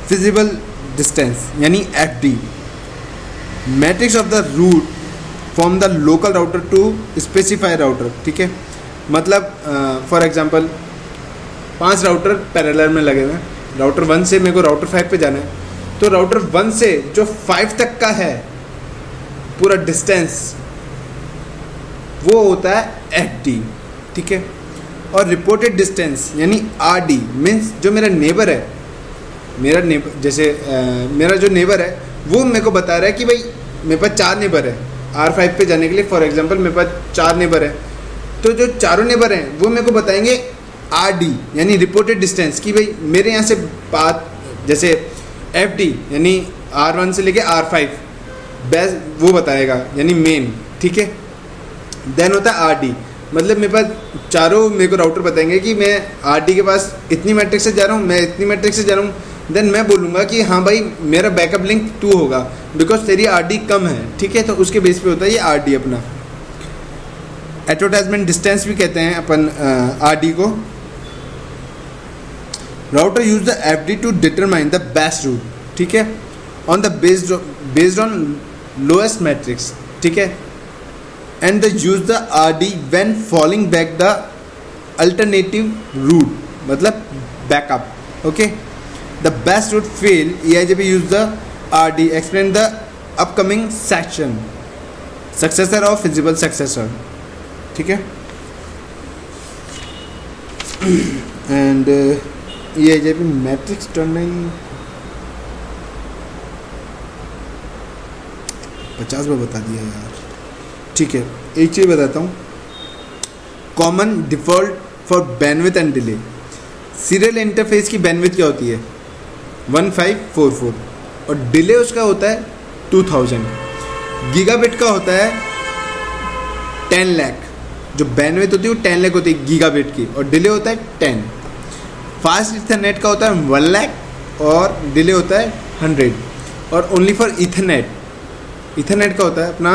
Feasible distance यानी FD, metrics of the route from the local router to specify router, ठीक है। मतलब for example 5 router parallel में लगे हुए हैं, राउटर 1 से मेरे को राउटर 5 पे जाना है, तो राउटर 1 से जो 5 तक का है पूरा डिस्टेंस वो होता है FD, ठीक है। और रिपोर्टेड डिस्टेंस यानी RD मीन्स जो मेरा नेबर है, जैसे मेरा जो नेबर है वो मेरे को बता रहा है कि भाई मेरे पास 4 नेबर है R5 पे जाने के लिए। फॉर एग्जांपल मेरे पास 4 नेबर है, तो जो चारों नेबर हैं वो मेरे को बताएंगे RD यानी रिपोर्टेड डिस्टेंस कि भाई मेरे यहाँ से बात, जैसे FD यानी R1 से लेके R5 बेस वो बताएगा यानी मेन, ठीक है। देन होता है RD, मतलब मेरे पास चारों मेरे को राउटर बताएंगे कि मैं RD के पास इतनी मैट्रिक्स से जा रहा हूँ, मैं इतनी मैट्रिक्स से जा रहा हूँ। देन मैं बोलूँगा कि हाँ भाई मेरा बैकअप लिंक 2 होगा बिकॉज तेरी RD कम है, ठीक है। तो उसके बेस पे होता है ये RD अपना। एडवर्टाइजमेंट डिस्टेंस भी कहते हैं अपन RD को। Router use the FD to determine the best route, ठीक है, on the based on lowest metrics, ठीक है। And the use the RD when falling back the alternative route, मतलब backup, okay. The best route fail, EIJP use the RD explain the upcoming section, successor of feasible successor, ठीक है। And EIJP metrics turning 50 बार बता दिया यार, ठीक है। एक चीज़ बताता हूँ, common default for bandwidth and delay. Serial interface की बैंडविड्थ क्या होती है 1544 और डिले उसका होता है 2000। गीगाबिट का होता है 10 लाख, जो बैंडविड्थ होती है वो 10 लाख होती है गीगाबिट की, और डिले होता है 10। फास्ट इथरनेट का होता है 1 लाख और डिले होता है 100। और ओनली फॉर इथरनेट का होता है अपना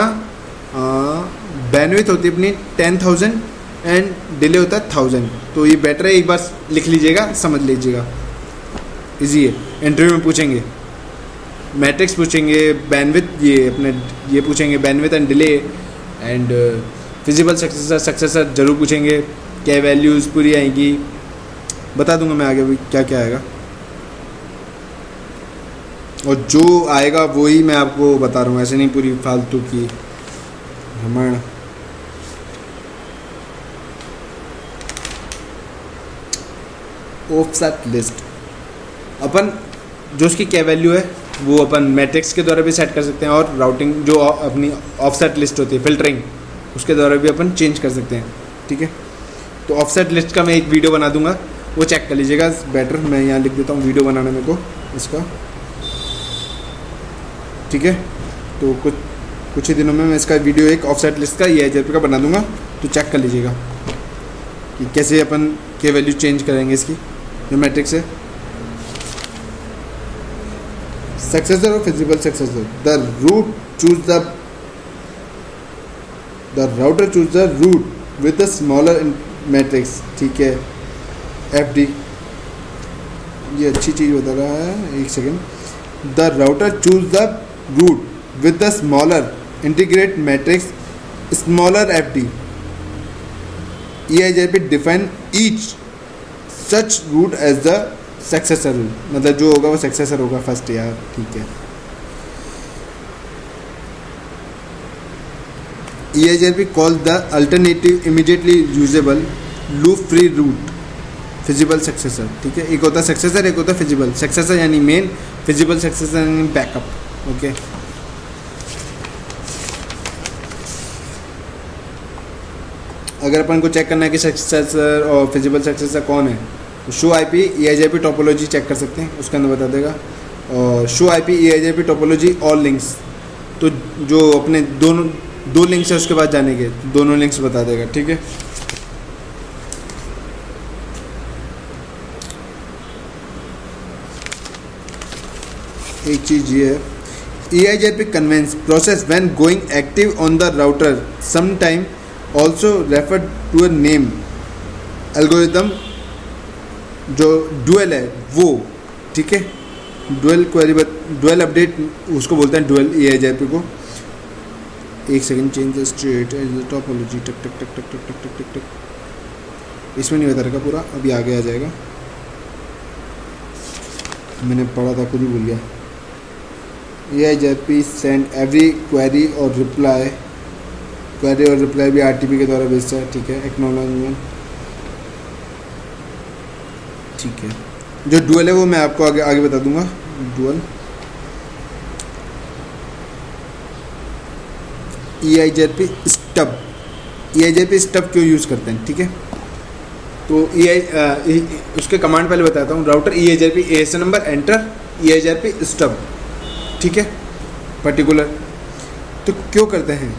बैंडविड्थ होती है अपनी 10,000 एंड डिले होता है 1000। तो ये बेटर है, एक बार लिख लीजिएगा, समझ लीजिएगा, इजी है। इंटरव्यू में पूछेंगे, मैट्रिक्स पूछेंगे, बैंडविड्थ ये अपने ये पूछेंगे, bandwidth and delay and feasible successor जरूर पूछेंगे। क्या वैल्यूज़ पूरी आएंगी बता दूंगा मैं आगे भी क्या क्या आएगा, और जो आएगा वही मैं आपको बता रहा हूँ, ऐसे नहीं पूरी फालतू की हमारा। ऑफसेट लिस्ट अपन जो उसकी क्या वैल्यू है वो अपन मैट्रिक्स के द्वारा भी सेट कर सकते हैं, और राउटिंग जो अपनी ऑफसेट लिस्ट होती है फिल्टरिंग उसके द्वारा भी अपन चेंज कर सकते हैं, ठीक है। तो ऑफसेट लिस्ट का मैं एक वीडियो बना दूंगा, वो चेक कर लीजिएगा बेटर। मैं यहाँ लिख देता हूँ वीडियो बनाना मेरे को इसका, ठीक है। तो कुछ ही दिनों में मैं इसका वीडियो एक ऑफसेट लिस्ट का EIJP का बना दूंगा, तो चेक कर लीजिएगा कि कैसे अपन के वैल्यू चेंज करेंगे इसकी जो मैट्रिक्स है। सक्सेसर और feasible successor, the router choose the route with the smaller metrics, ठीक है, FD। ये अच्छी चीज़ बता रहा है, एक सेकेंड। The router choose the route with the smaller integrate metrics smaller FD। EIJP define each such route as the successor route, मतलब जो होगा वो सक्सेसर होगा फर्स्ट यार, ठीक है। EIJP call the alternative immediately usable loop free route feasible successor, ठीक है। एक होता है सक्सेसर, एक होता है फिजिबल सक्सेसर यानी मेन, फिजिबल सक्सेसर यानी बैकअप, ओके। अगर अपन को चेक करना है कि सक्सेसर और फिजिबल सक्सेसर कौन है, तो show IP EIJP topology check कर सकते हैं, उसके अंदर बता देगा। और show IP EIJP topology all links, तो जो अपने दो लिंक्स है उसके बाद जाने के दोनों लिंक्स बता देगा, ठीक है। एक चीज़ ये है, EIJP convergence process when going active on the router sometime also refer to a name algorithm, जो डुअल है वो, ठीक है। डुअल अपडेट उसको बोलते हैं, डुअल EIGRP को। एक second, change the state topology, टक टक टक टक टक टक टक टक टक। इसमें नहीं बता रखा पूरा, अभी आगे आ जाएगा, मैंने पढ़ा था खुद ही भूल गया। EIGRP सेंड एवरी क्वेरी और रिप्लाई, क्वेरी और रिप्लाई भी RTP के द्वारा भेजता है, ठीक है। एक्नॉलेजमेंट, ठीक है। जो डुअल है वो मैं आपको आगे आगे बता दूंगा। Dual EIGRP stub, EIGRP stub क्यों यूज़ करते हैं, ठीक है। तो उसके कमांड पहले बताता हूँ। Router EIGRP ASN number enter EIGRP stub, ठीक है, पर्टिकुलर। तो क्यों करते हैं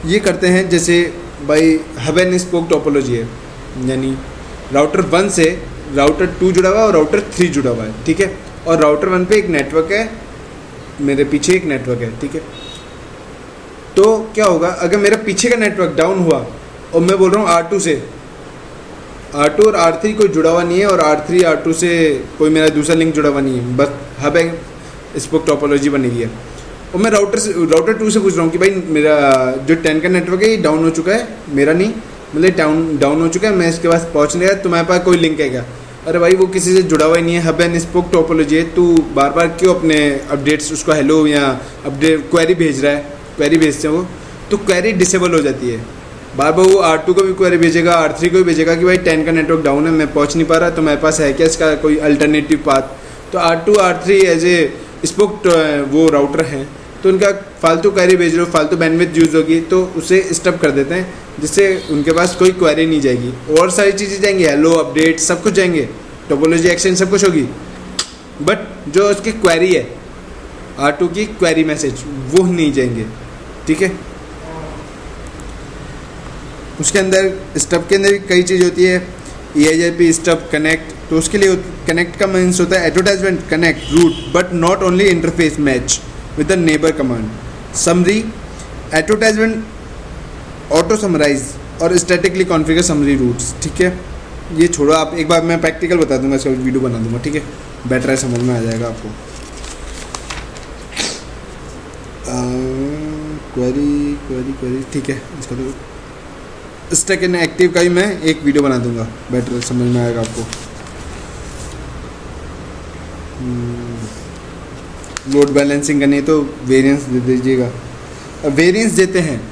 ये, करते हैं जैसे भाई हब एंड स्पोक टोपोलॉजी है, यानी राउटर 1 से राउटर 2 जुड़ा हुआ है और राउटर 3 जुड़ा हुआ है, ठीक है। और राउटर 1 पे एक नेटवर्क है, मेरे पीछे एक नेटवर्क है, ठीक है। तो क्या होगा अगर मेरा पीछे का नेटवर्क डाउन हुआ और मैं बोल रहा हूँ R2 से, R2 और R3 कोई जुड़ा हुआ नहीं है और R3 R2 से कोई मेरा दूसरा लिंक जुड़ा हुआ नहीं है, बस हब एंड स्पोक टोपोलॉजी बनी हुई है। और मैं राउटर 2 से पूछ रहा हूँ कि भाई मेरा जो 10 का नेटवर्क है ये डाउन हो चुका है, मेरा नहीं, मतलब डाउन हो चुका है, मैं इसके पास पहुँच नहीं रहा, तुम्हारे पास कोई लिंक है क्या? अरे भाई वो किसी से जुड़ा हुआ ही नहीं है, हब एंड स्पोक टोपोलॉजी है, तू बार बार क्यों अपने अपडेट्स उसको हेलो या अपडेट क्वेरी भेज रहा है, क्वेरी भेजते हैं वो, तो क्वेरी डिसेबल हो जाती है। बार बार वो R2 को भी क्वेरी भेजेगा, R3 को भी भेजेगा कि भाई 10 का नेटवर्क डाउन है, मैं पहुँच नहीं पा रहा, तो मेरे पास है क्या इसका कोई अल्टरनेटिव पाथ? तो R2 R3 as a spoke वो राउटर हैं, तो उनका फालतू क्वेरी भेज रहे हो, फालतू बैंडविड्थ यूज़ होगी, तो उसे स्टब कर देते हैं, जिससे उनके पास कोई क्वेरी नहीं जाएगी, और सारी चीज़ें जाएंगी, हेलो अपडेट सब कुछ जाएंगे, टोपोलॉजी एक्सचेंज सब कुछ होगी, बट जो उसकी क्वेरी है R2 की क्वेरी मैसेज वो नहीं जाएंगे, ठीक है। उसके अंदर स्टब के अंदर कई चीज़ होती है, EIGRP स्टब कनेक्ट, तो उसके लिए कनेक्ट का मीन्स होता है advertisement connect route but not only interface match with the neighbour command. Summary advertisement auto summarise और स्टैटिकली कॉन्फ़िगर समरी रूट्स, ठीक है। ये छोड़ो, आप एक बार मैं प्रैक्टिकल बता दूंगा, इसका वीडियो बना दूंगा, ठीक है, बेटर है, समझ में आ जाएगा आपको। क्वेरी क्वेरी क्वेरी, ठीक है, इसका तो स्टैक इन एक्टिव का ही मैं एक वीडियो बना दूंगा, बेटर समझ में आएगा आपको। लोड बैलेंसिंग करनी है तो वेरिएंस दे दीजिएगा, वेरिएंस देते हैं